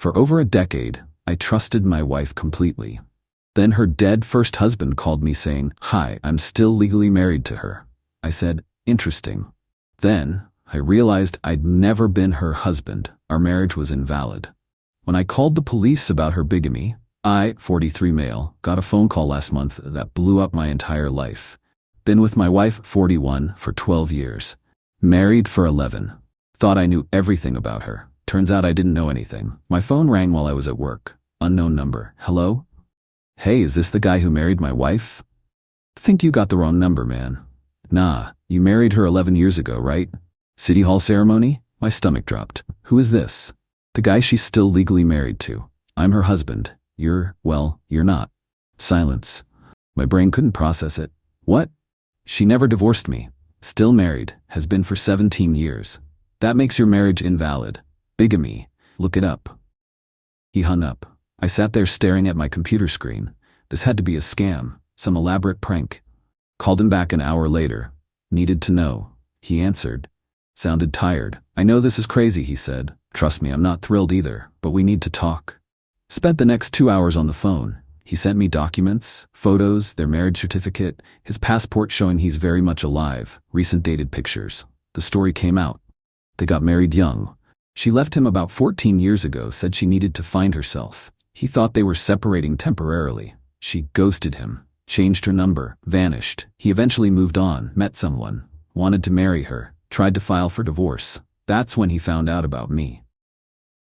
For over a decade, I trusted my wife completely. Then her dead first husband called me saying, "Hi, I'm still legally married to her." I said, "Interesting." Then, I realized I'd never been her husband. Our marriage was invalid. When I called the police about her bigamy, I, 43 male, got a phone call last month that blew up my entire life. Been with my wife, 41, for 12 years. Married for 11. Thought I knew everything about her. Turns out I didn't know anything. My phone rang while I was at work. Unknown number. Hello? Hey, is this the guy who married my wife? Think you got the wrong number, man. Nah, you married her 11 years ago, right? City Hall ceremony? My stomach dropped. Who is this? The guy she's still legally married to. I'm her husband. You're not. Silence. My brain couldn't process it. What? She never divorced me. Still married. Has been for 17 years. That makes your marriage invalid. Bigamy. Look it up. He hung up. I sat there staring at my computer screen. This had to be a scam. Some elaborate prank. Called him back an hour later. Needed to know. He answered. Sounded tired. I know this is crazy, he said. Trust me, I'm not thrilled either, but we need to talk. Spent the next 2 hours on the phone. He sent me documents, photos, their marriage certificate, his passport showing he's very much alive, recent dated pictures. The story came out. They got married young. She left him about 14 years ago, said she needed to find herself. He thought they were separating temporarily. She ghosted him, changed her number, vanished. He eventually moved on, met someone, wanted to marry her, tried to file for divorce. That's when he found out about me.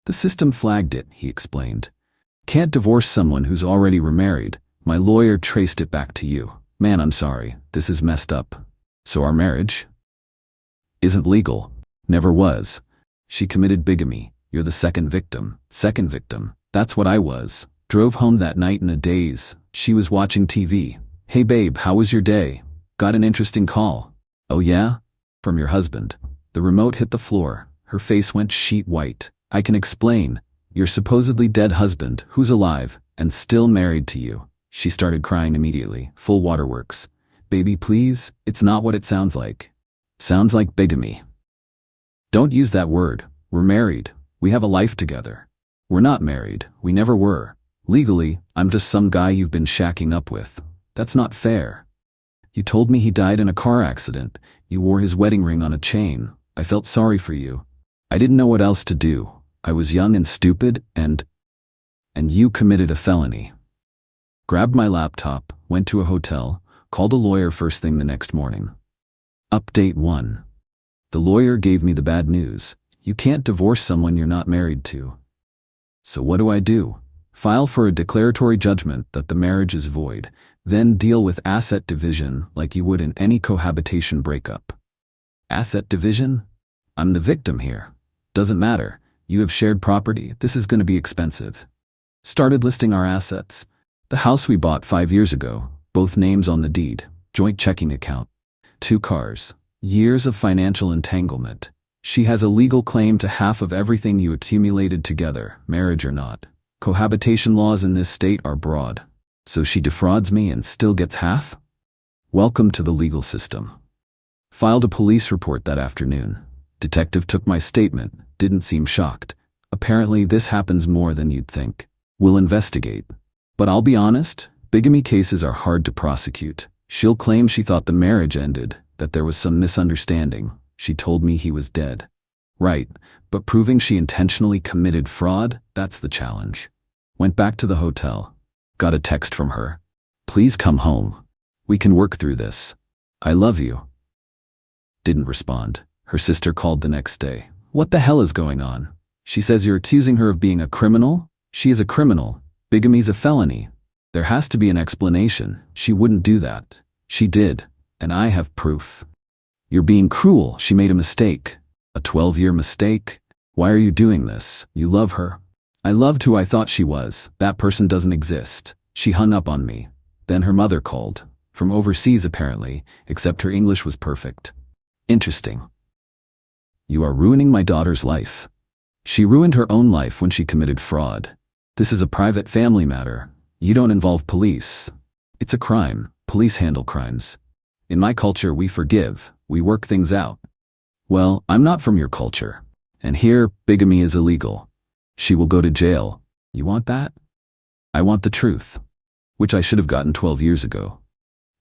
The system flagged it, he explained. Can't divorce someone who's already remarried. My lawyer traced it back to you. Man, I'm sorry. This is messed up. So our marriage isn't legal. Never was. She committed bigamy. You're the second victim. Second victim. That's what I was. Drove home that night in a daze. She was watching TV. Hey babe, how was your day? Got an interesting call. Oh yeah? From your husband. The remote hit the floor. Her face went sheet white. I can explain. Your supposedly dead husband, who's alive, and still married to you. She started crying immediately. Full waterworks. Baby, please, it's not what it sounds like. Sounds like bigamy. Don't use that word. We're married. We have a life together. We're not married. We never were. Legally, I'm just some guy you've been shacking up with. That's not fair. You told me he died in a car accident. You wore his wedding ring on a chain. I felt sorry for you. I didn't know what else to do. I was young and stupid, and you committed a felony. Grabbed my laptop, went to a hotel, called a lawyer first thing the next morning. Update 1. The lawyer gave me the bad news. You can't divorce someone you're not married to. So what do? File for a declaratory judgment that the marriage is void, then deal with asset division like you would in any cohabitation breakup. Asset division? I'm the victim here. Doesn't matter. You have shared property. This is going to be expensive. Started listing our assets. The house we bought 5 years ago, both names on the deed, joint checking account. 2 cars. Years of financial entanglement. She has a legal claim to half of everything you accumulated together, marriage or not. Cohabitation laws in this state are broad. So she defrauds me and still gets half? Welcome to the legal system. Filed a police report that afternoon. Detective took my statement, didn't seem shocked. Apparently this happens more than you'd think. We'll investigate. But I'll be honest, bigamy cases are hard to prosecute. She'll claim she thought the marriage ended, that there was some misunderstanding. She told me he was dead. Right, but proving she intentionally committed fraud, that's the challenge. Went back to the hotel. Got a text from her. Please come home. We can work through this. I love you. Didn't respond. Her sister called the next day. What the hell is going on? She says you're accusing her of being a criminal? She is a criminal. Bigamy's a felony. There has to be an explanation. She wouldn't do that. She did, and I have proof. You're being cruel. She made a mistake. A 12-year mistake? Why are you doing this? You love her. I loved who I thought she was. That person doesn't exist. She hung up on me. Then her mother called. From overseas apparently, except her English was perfect. Interesting. You are ruining my daughter's life. She ruined her own life when she committed fraud. This is a private family matter. You don't involve police. It's a crime. Police handle crimes. In my culture, we forgive. We work things out. Well, I'm not from your culture. And here, bigamy is illegal. She will go to jail. You want that? I want the truth, which I should have gotten 12 years ago.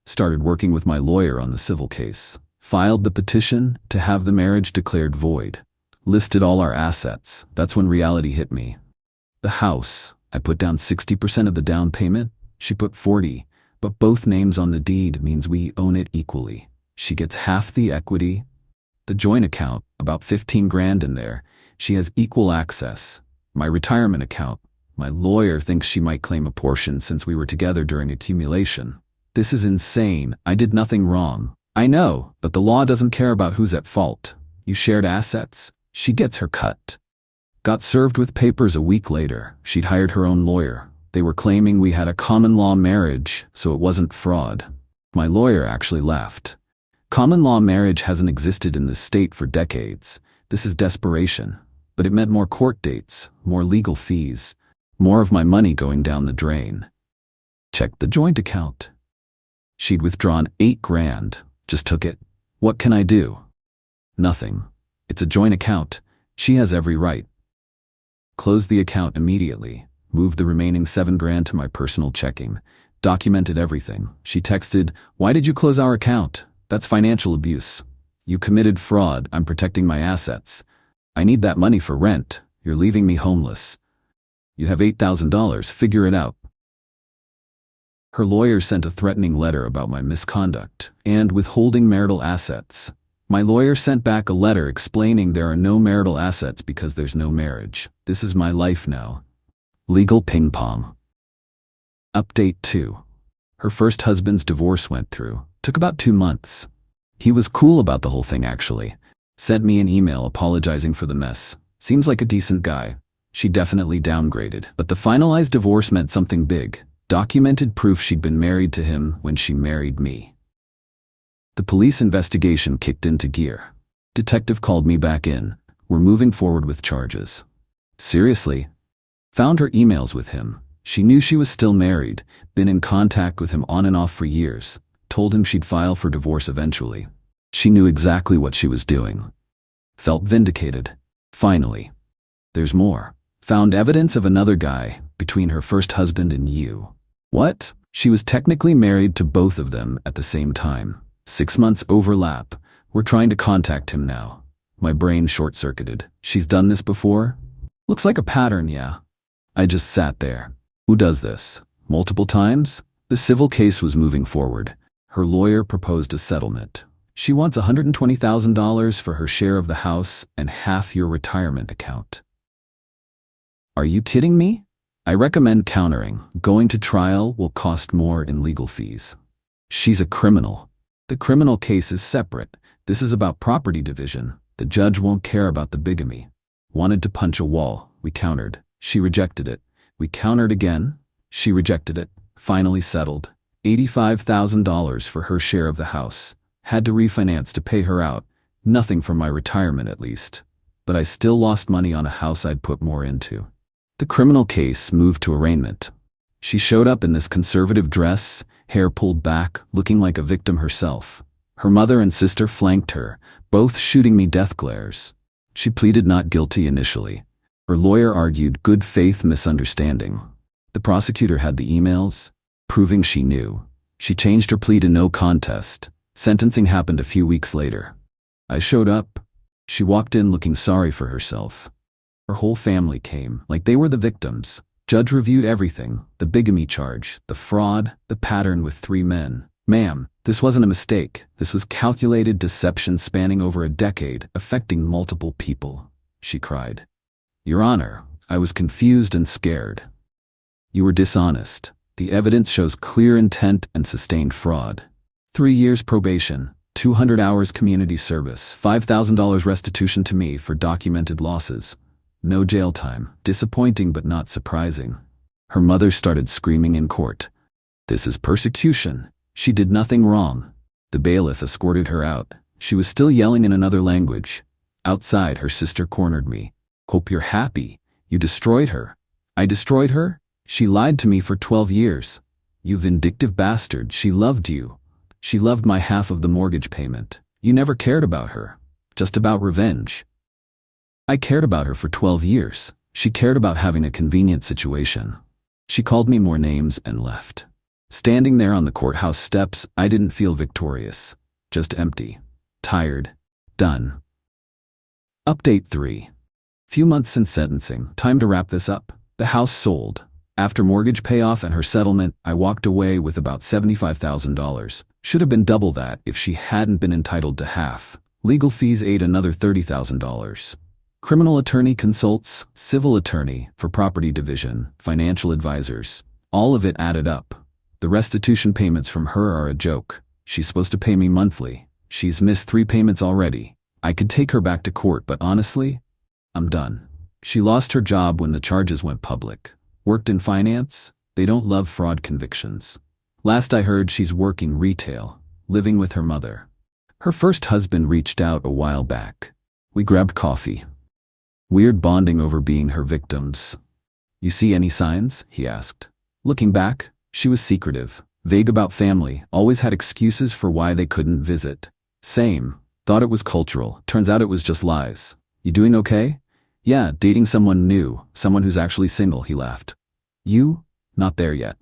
Started working with my lawyer on the civil case. Filed the petition to have the marriage declared void. Listed all our assets. That's when reality hit me. The house, I put down 60% of the down payment. She put 40, but both names on the deed means we own it equally. She gets half the equity. The joint account, about 15 grand in there. She has equal access. My retirement account. My lawyer thinks she might claim a portion since we were together during accumulation. This is insane. I did nothing wrong. I know, but the law doesn't care about who's at fault. You shared assets. She gets her cut. Got served with papers a week later. She'd hired her own lawyer. They were claiming we had a common law marriage, so it wasn't fraud. My lawyer actually laughed. Common law marriage hasn't existed in this state for decades. This is desperation. But it meant more court dates, more legal fees, more of my money going down the drain. Checked the joint account. She'd withdrawn 8 grand. Just took it. What can I do? Nothing. It's a joint account. She has every right. Closed the account immediately. Moved the remaining 7 grand to my personal checking. Documented everything. She texted, "Why did you close our account? That's financial abuse. You committed fraud. I'm protecting my assets. I need that money for rent. You're leaving me homeless. You have $8,000. Figure it out." Her lawyer sent a threatening letter about my misconduct and withholding marital assets. My lawyer sent back a letter explaining there are no marital assets because there's no marriage. This is my life now. Legal ping pong. Update 2. Her first husband's divorce went through. Took about 2 months. He was cool about the whole thing actually. Sent me an email apologizing for the mess. Seems like a decent guy. She definitely downgraded. But the finalized divorce meant something big. Documented proof she'd been married to him when she married me. The police investigation kicked into gear. Detective called me back in. We're moving forward with charges. Seriously? Found her emails with him. She knew she was still married, been in contact with him on and off for years. Told him she'd file for divorce eventually. She knew exactly what she was doing. Felt vindicated. Finally. There's more. Found evidence of another guy between her first husband and you. What? She was technically married to both of them at the same time. 6 months overlap. We're trying to contact him now. My brain short-circuited. She's done this before? Looks like a pattern, yeah. I just sat there. Who does this? Multiple times? The civil case was moving forward. Her lawyer proposed a settlement. She wants $120,000 for her share of the house and half your retirement account. Are you kidding me? I recommend countering. Going to trial will cost more in legal fees. She's a criminal. The criminal case is separate. This is about property division. The judge won't care about the bigamy. Wanted to punch a wall. We countered. She rejected it. We countered again. She rejected it. Finally settled. $85,000 for her share of the house. Had to refinance to pay her out. Nothing from my retirement at least. But I still lost money on a house I'd put more into. The criminal case moved to arraignment. She showed up in this conservative dress, hair pulled back, looking like a victim herself. Her mother and sister flanked her, both shooting me death glares. She pleaded not guilty initially. Her lawyer argued good faith misunderstanding. The prosecutor had the emails, proving she knew. She changed her plea to no contest. Sentencing happened a few weeks later. I showed up. She walked in looking sorry for herself. Her whole family came, like they were the victims. Judge reviewed everything, the bigamy charge, the fraud, the pattern with 3 men. "Ma'am, this wasn't a mistake. This was calculated deception spanning over a decade, affecting multiple people," she cried. "Your Honor, I was confused and scared. You were dishonest. The evidence shows clear intent and sustained fraud. 3 years probation, 200 hours community service, $5,000 restitution to me for documented losses. No jail time. Disappointing but not surprising." Her mother started screaming in court. "This is persecution. She did nothing wrong." The bailiff escorted her out. She was still yelling in another language. Outside, her sister cornered me. "Hope you're happy. You destroyed her." "I destroyed her? She lied to me for 12 years. You vindictive bastard, she loved you. She loved my half of the mortgage payment. You never cared about her. Just about revenge." "I cared about her for 12 years. She cared about having a convenient situation. She called me more names and left. Standing there on the courthouse steps, I didn't feel victorious. Just empty. Tired. Done. Update 3. Few months since sentencing. Time to wrap this up. The house sold. After mortgage payoff and her settlement, I walked away with about $75,000. Should have been double that if she hadn't been entitled to half. Legal fees ate another $30,000. Criminal attorney consults, civil attorney for property division, financial advisors. All of it added up. The restitution payments from her are a joke. She's supposed to pay me monthly. She's missed 3 payments already. I could take her back to court, but honestly, I'm done. She lost her job when the charges went public. Worked in finance? They don't love fraud convictions. Last I heard, she's working retail, living with her mother. Her first husband reached out a while back. We grabbed coffee. Weird bonding over being her victims. You see any signs? He asked. Looking back, she was secretive, vague about family, always had excuses for why they couldn't visit. Same. Thought it was cultural. Turns out it was just lies. You doing okay? Yeah, dating someone new, someone who's actually single, he laughed. You? Not there yet.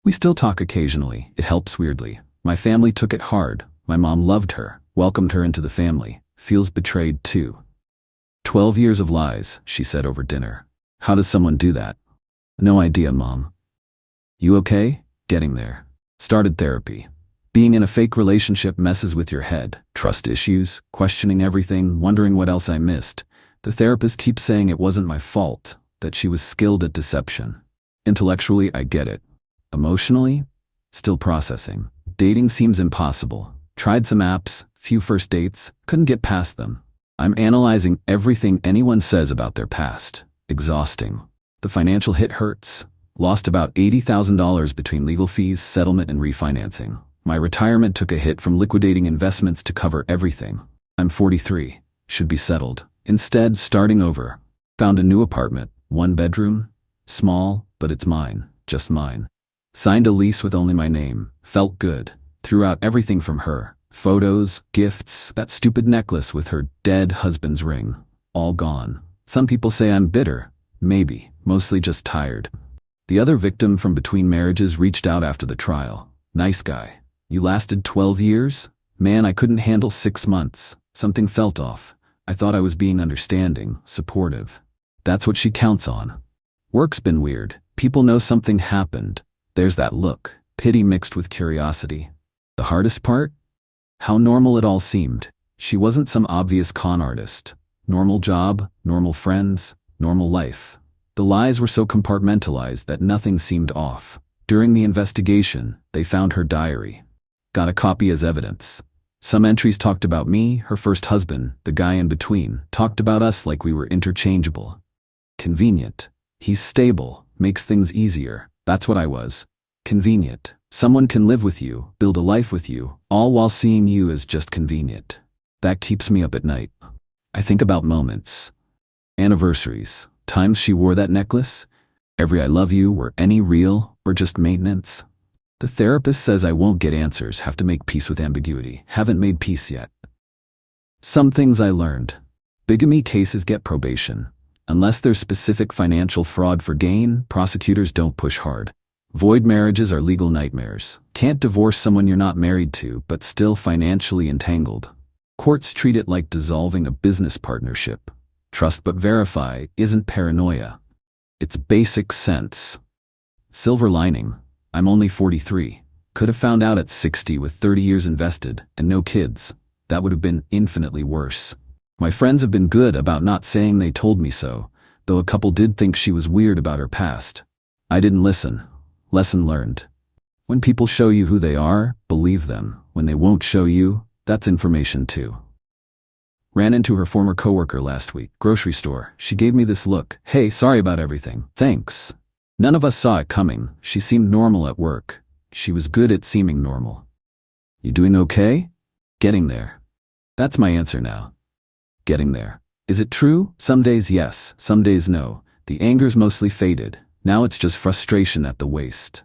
We still talk occasionally. It helps weirdly. My family took it hard. My mom loved her, welcomed her into the family. Feels betrayed too. 12 years of lies, she said over dinner. How does someone do that? No idea, Mom. You okay? Getting there. Started therapy. Being in a fake relationship messes with your head. Trust issues, questioning everything, wondering what else I missed. The therapist keeps saying it wasn't my fault, that she was skilled at deception. Intellectually, I get it. Emotionally? Still processing. Dating seems impossible. Tried some apps, few first dates, couldn't get past them. I'm analyzing everything anyone says about their past. Exhausting. The financial hit hurts. Lost about $80,000 between legal fees, settlement, and refinancing. My retirement took a hit from liquidating investments to cover everything. I'm 43. Should be settled. Instead, starting over. Found a new apartment, 1 bedroom. Small, but it's mine. Just mine. Signed a lease with only my name. Felt good. Threw out everything from her. Photos, gifts, that stupid necklace with her dead husband's ring. All gone. Some people say I'm bitter. Maybe. Mostly just tired. The other victim from between marriages reached out after the trial. Nice guy. You lasted 12 years? Man, I couldn't handle 6 months. Something felt off. I thought I was being understanding, supportive. That's what she counts on. Work's been weird. People know something happened. There's that look. Pity mixed with curiosity. The hardest part? How normal it all seemed. She wasn't some obvious con artist. Normal job, normal friends, normal life. The lies were so compartmentalized that nothing seemed off. During the investigation, they found her diary. Got a copy as evidence. Some entries talked about me, her first husband, the guy in between, talked about us like we were interchangeable. Convenient. He's stable, makes things easier. That's what I was. Convenient. Someone can live with you, build a life with you, all while seeing you as just convenient. That keeps me up at night. I think about moments. Anniversaries. Times she wore that necklace. Every I love you, were any real or just maintenance? The therapist says I won't get answers, have to make peace with ambiguity. Haven't made peace yet. Some things I learned. Bigamy cases get probation. Unless there's specific financial fraud for gain, prosecutors don't push hard. Void marriages are legal nightmares. Can't divorce someone you're not married to, but still financially entangled. Courts treat it like dissolving a business partnership. Trust but verify isn't paranoia. It's basic sense. Silver lining. I'm only 43. Could have found out at 60 with 30 years invested and no kids. That would have been infinitely worse. My friends have been good about not saying they told me so, though a couple did think she was weird about her past. I didn't listen. Lesson learned. When people show you who they are, believe them. When they won't show you, that's information too. Ran into her former coworker last week, grocery store. She gave me this look. Hey, sorry about everything. Thanks. None of us saw it coming. She seemed normal at work. She was good at seeming normal. You doing okay? Getting there. That's my answer now. Getting there. Is it true? Some days yes, some days no. The anger's mostly faded. Now it's just frustration at the waist.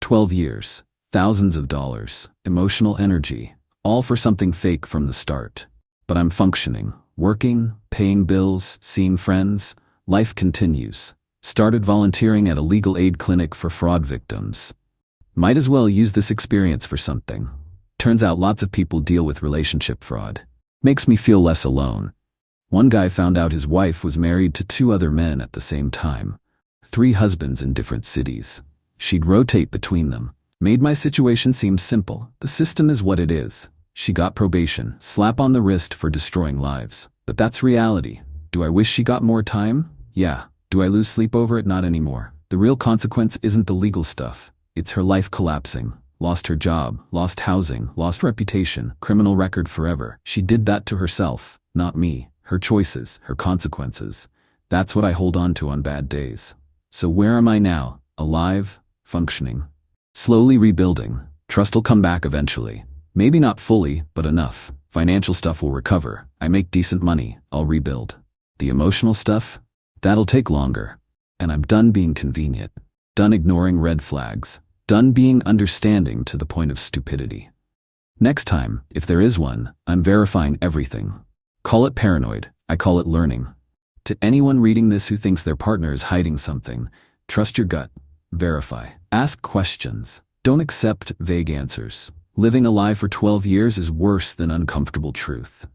12 years. Thousands of dollars. Emotional energy. All for something fake from the start. But I'm functioning. Working, paying bills, seeing friends. Life continues. Started volunteering at a legal aid clinic for fraud victims. Might as well use this experience for something. Turns out lots of people deal with relationship fraud. Makes me feel less alone. One guy found out his wife was married to 2 other men at the same time. 3 husbands in different cities. She'd rotate between them. Made my situation seem simple. The system is what it is. She got probation, slap on the wrist for destroying lives. But that's reality. Do I wish she got more time? Yeah. Do I lose sleep over it? Not anymore. The real consequence isn't the legal stuff. It's her life collapsing. Lost her job, lost housing, lost reputation, criminal record forever. She did that to herself, not me. Her choices, her consequences. That's what I hold on to on bad days. So where am I now? Alive, functioning, slowly rebuilding. Trust'll come back eventually. Maybe not fully, but enough. Financial stuff will recover. I make decent money. I'll rebuild. The emotional stuff? That'll take longer. And I'm done being convenient. Done ignoring red flags. Done being understanding to the point of stupidity. Next time, if there is one, I'm verifying everything. Call it paranoid. I call it learning. To anyone reading this who thinks their partner is hiding something, trust your gut. Verify. Ask questions. Don't accept vague answers. Living a lie for 12 years is worse than uncomfortable truth.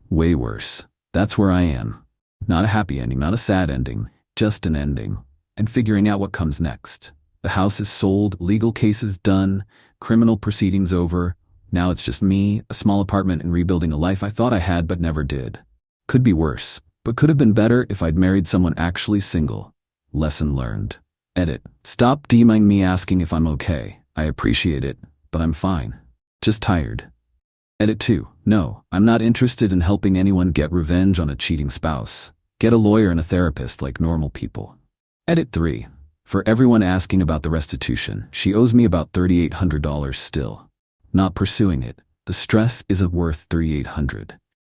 Way worse. That's where I am. Not a happy ending, not a sad ending, just an ending. And figuring out what comes next. The house is sold, legal cases done, criminal proceedings over. Now it's just me, a small apartment, and rebuilding a life I thought I had but never did. Could be worse, but could have been better if I'd married someone actually single. Lesson learned. Edit. Stop DMing me asking if I'm okay. I appreciate it, but I'm fine. Just tired. Edit 2. No, I'm not interested in helping anyone get revenge on a cheating spouse. Get a lawyer and a therapist like normal people. Edit 3. For everyone asking about the restitution, she owes me about $3,800 still. Not pursuing it. The stress isn't worth $3,800.